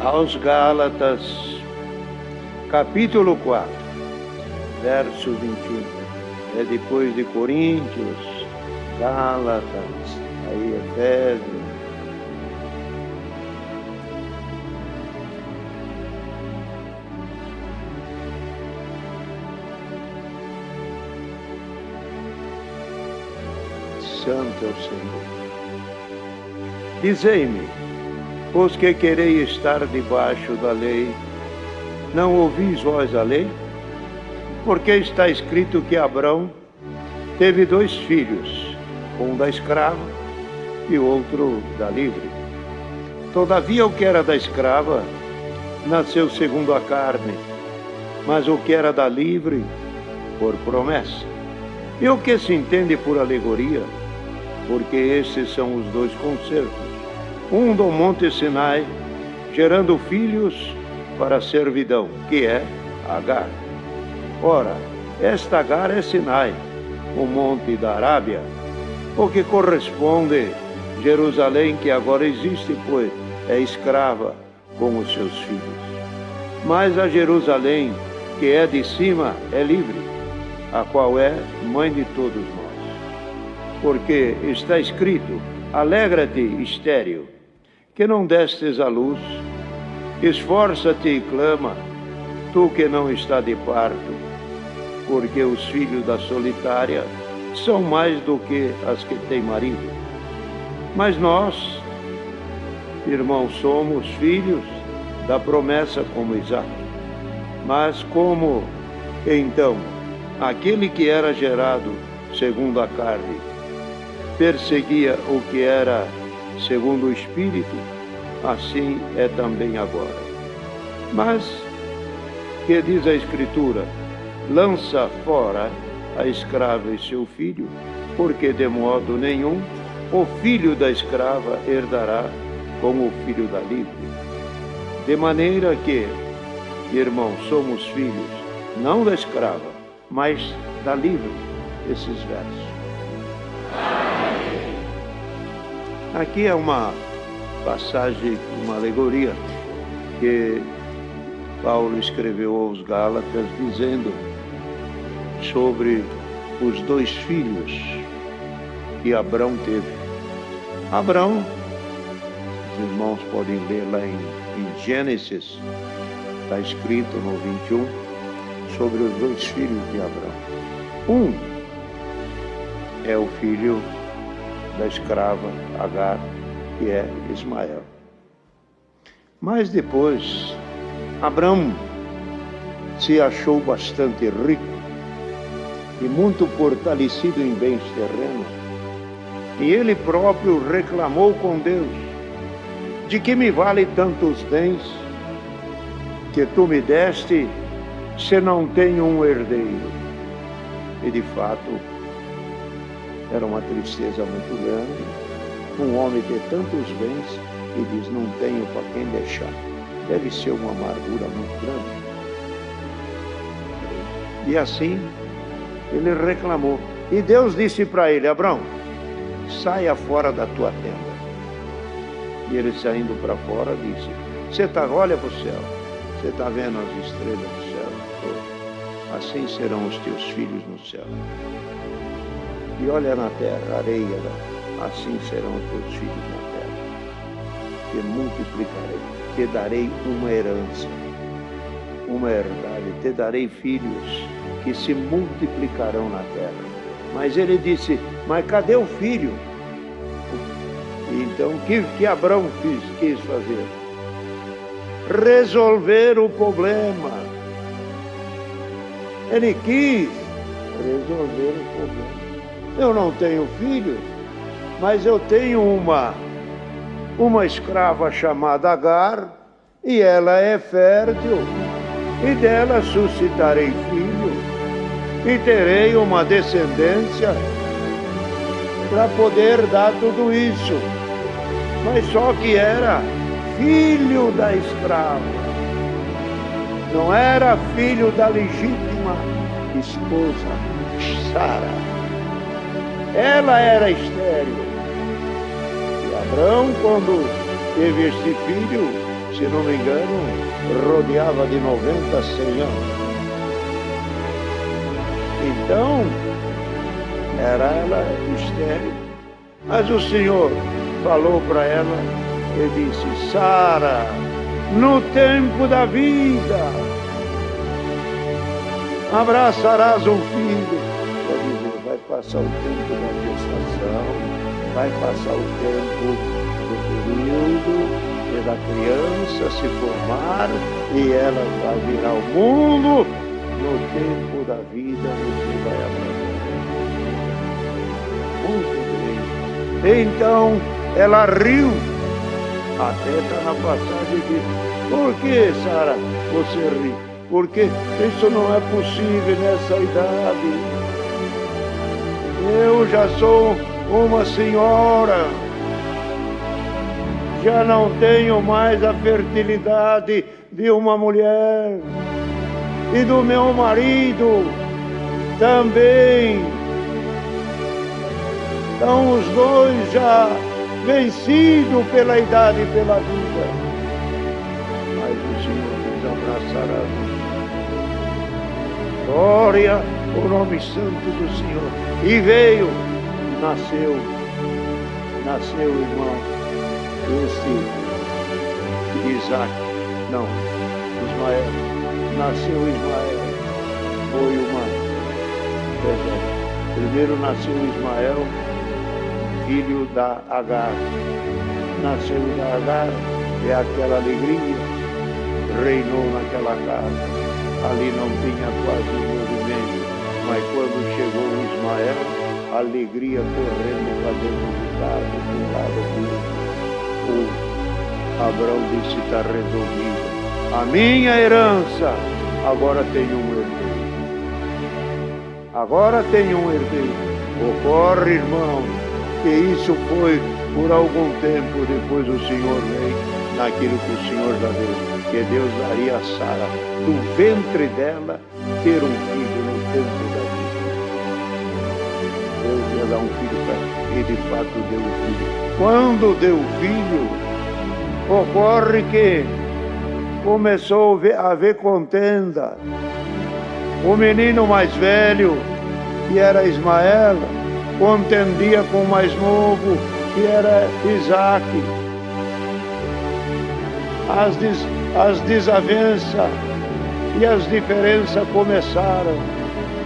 aos Gálatas, capítulo 4, verso 21. É depois de Coríntios, Gálatas, aí Efésios. Santo é o Senhor. Dizei-me, pois que quereis estar debaixo da lei, não ouvis vós a lei? Porque está escrito que Abrão teve 2 filhos, um da escrava e outro da livre. Todavia o que era da escrava nasceu segundo a carne, mas o que era da livre, por promessa. E o que se entende por alegoria? Porque esses são os 2 concertos, um do monte Sinai, gerando filhos para a servidão, que é Agar. Ora, esta Agar é Sinai, o monte da Arábia, o que corresponde Jerusalém, que agora existe, pois é escrava com os seus filhos. Mas a Jerusalém, que é de cima, é livre, a qual é mãe de todos nós. Porque está escrito: alegra-te, estéril, que não destes à luz, esforça-te e clama, tu que não está de parto, porque os filhos da solitária são mais do que as que têm marido. Mas nós, irmãos, somos filhos da promessa como Isaque. Mas como, então, aquele que era gerado segundo a carne perseguia o que era segundo o Espírito, assim é também agora. Mas, que diz a Escritura? Lança fora a escrava e seu filho, porque de modo nenhum o filho da escrava herdará com o filho da livre. De maneira que, irmãos, somos filhos, não da escrava, mas da livre. Esses versos. Aqui é uma passagem, uma alegoria que Paulo escreveu aos Gálatas, dizendo sobre os 2 filhos que Abrão teve. Abrão, os irmãos podem ler lá em Gênesis, está escrito no 21, sobre os 2 filhos de Abrão. Um é o filho da escrava Agar, que é Ismael. Mas depois, Abrão se achou bastante rico e muito fortalecido em bens terrenos, e ele próprio reclamou com Deus: de que me vale tantos bens que tu me deste, se não tenho um herdeiro? E de fato, era uma tristeza muito grande, um homem ter tantos bens e diz: não tenho para quem deixar. Deve ser uma amargura muito grande. E assim, ele reclamou. E Deus disse para ele: Abrão, saia fora da tua tenda. E ele, saindo para fora, disse: olha para o céu, você está vendo as estrelas do céu? Assim serão os teus filhos no céu. E olha na terra, areia, assim serão os teus filhos na terra. Te multiplicarei, te darei uma herança, uma herdade, te darei filhos que se multiplicarão na terra. Mas ele disse: mas cadê o filho? Então, o que Abrão quis fazer? Resolver o problema. Ele quis resolver o problema. Eu não tenho filhos, mas eu tenho uma escrava chamada Agar, e ela é fértil, e dela suscitarei filho, e terei uma descendência para poder dar tudo isso. Mas só que era filho da escrava, não era filho da legítima esposa, Sara. Ela era estéril. E Abrão, quando teve este filho, se não me engano, rodeava de 90 a 100 anos. Então, era ela estéril. Mas o Senhor falou para ela e disse: Sara, no tempo da vida, abraçarás um filho. Quer dizer, vai passar o tempo da gestação, vai passar o tempo do período da criança se formar e ela vai vir ao mundo. No tempo da vida você vai abraçar. Muito bem. Então ela riu. Até está na passagem que: por que, Sara, você ri? Porque isso não é possível nessa idade. Eu já sou uma senhora, já não tenho mais a fertilidade de uma mulher, e do meu marido também. Então os dois já vencidos pela idade e pela vida. Mas o Senhor nos abraçará. Glória ao nome santo do Senhor. E veio, nasceu, irmão, esse Isaac, não, Ismael, nasceu Ismael, foi uma, primeiro nasceu Ismael, filho da Agar, nasceu da Agar, é aquela alegria, reinou naquela casa, ali não tinha quase movimento, mas quando chegou o Ismael, a alegria correndo para dentro do carro, de um lado para o outro. O Abraão disse: está resolvido. A minha herança agora tem um herdeiro. Agora tem um herdeiro. Ocorre, irmão, que isso foi por algum tempo. Depois o Senhor veio naquilo que o Senhor já deu, que Deus daria a Sara, do ventre dela, ter um filho no tempo da vida. Deus ia dar um filho para ela, e de fato deu um filho. Quando deu o filho, ocorre que começou a haver contenda. O menino mais velho, que era Ismael, contendia com o mais novo, que era Isaac. As desavenças e as diferenças começaram.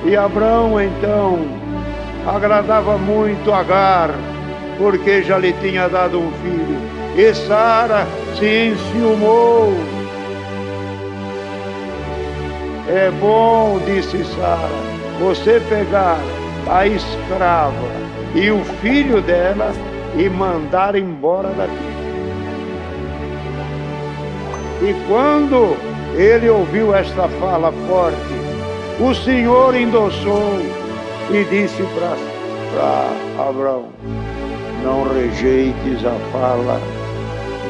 E Abraão, então, agradava muito Agar, porque já lhe tinha dado um filho. E Sara se enciumou. É bom, disse Sara, você pegar a escrava e o filho dela e mandar embora daqui. E quando ele ouviu esta fala forte, o Senhor endossou e disse para Abraão: não rejeites a fala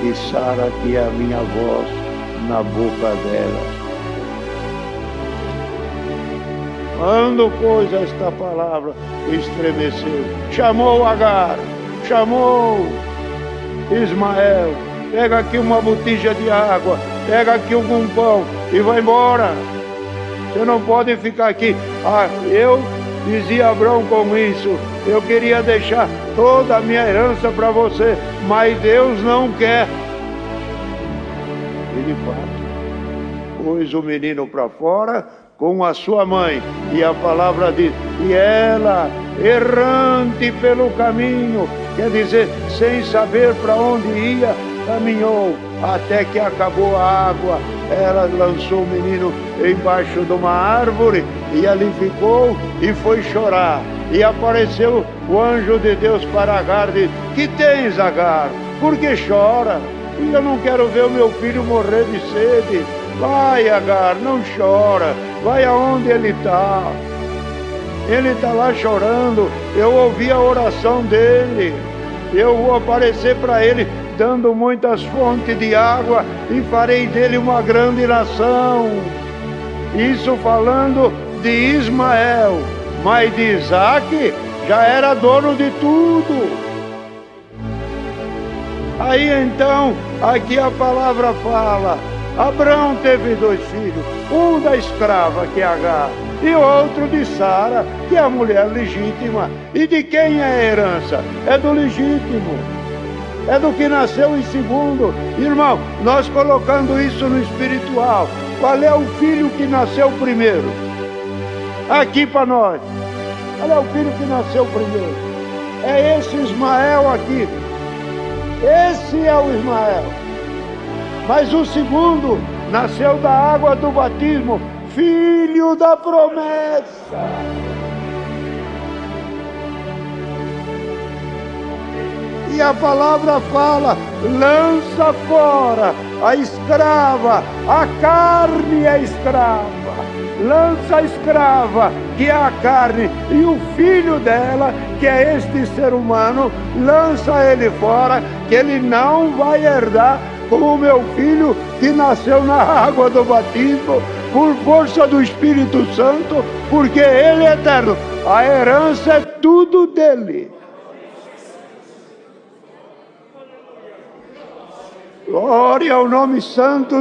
de Sara, que é a minha voz na boca dela. Quando pôs esta palavra, estremeceu, chamou Agar, chamou Ismael, pega aqui uma botija de água, pega aqui algum pão e vai embora. Você não pode ficar aqui. Eu dizia Abraão com isso, eu queria deixar toda a minha herança para você, mas Deus não quer. E de fato, pôs o menino para fora com a sua mãe, e a palavra diz, e ela, errante pelo caminho, quer dizer, sem saber para onde ia, caminhou, até que acabou a água. Ela lançou o menino embaixo de uma árvore, e ali ficou, e foi chorar. E apareceu o anjo de Deus para Agar, e disse, que tens, Agar? Por que chora? Eu não quero ver o meu filho morrer de sede. Vai, Agar, não chora, vai aonde ele está. Ele está lá chorando, eu ouvi a oração dele, eu vou aparecer para ele, dando muitas fontes de água, e farei dele uma grande nação. Isso falando de Ismael, mas de Isaac já era dono de tudo. Aí então, aqui a palavra fala, Abraão teve 2 filhos, um da escrava, que é Agar, e outro de Sara, que é a mulher legítima. E de quem é a herança? É do legítimo, é do que nasceu em segundo. Irmão, nós colocando isso no espiritual, qual é o filho que nasceu primeiro? Aqui para nós, qual é o filho que nasceu primeiro? É esse Ismael aqui. Esse é o Ismael. Mas o segundo nasceu da água do batismo, filho da promessa. E a palavra fala, lança fora a escrava, a carne é escrava. Lança a escrava, que é a carne, e o filho dela, que é este ser humano, lança ele fora, que ele não vai herdar como o meu filho, que nasceu na água do batismo, por força do Espírito Santo, porque ele é eterno. A herança é tudo dele. Glória ao nome santo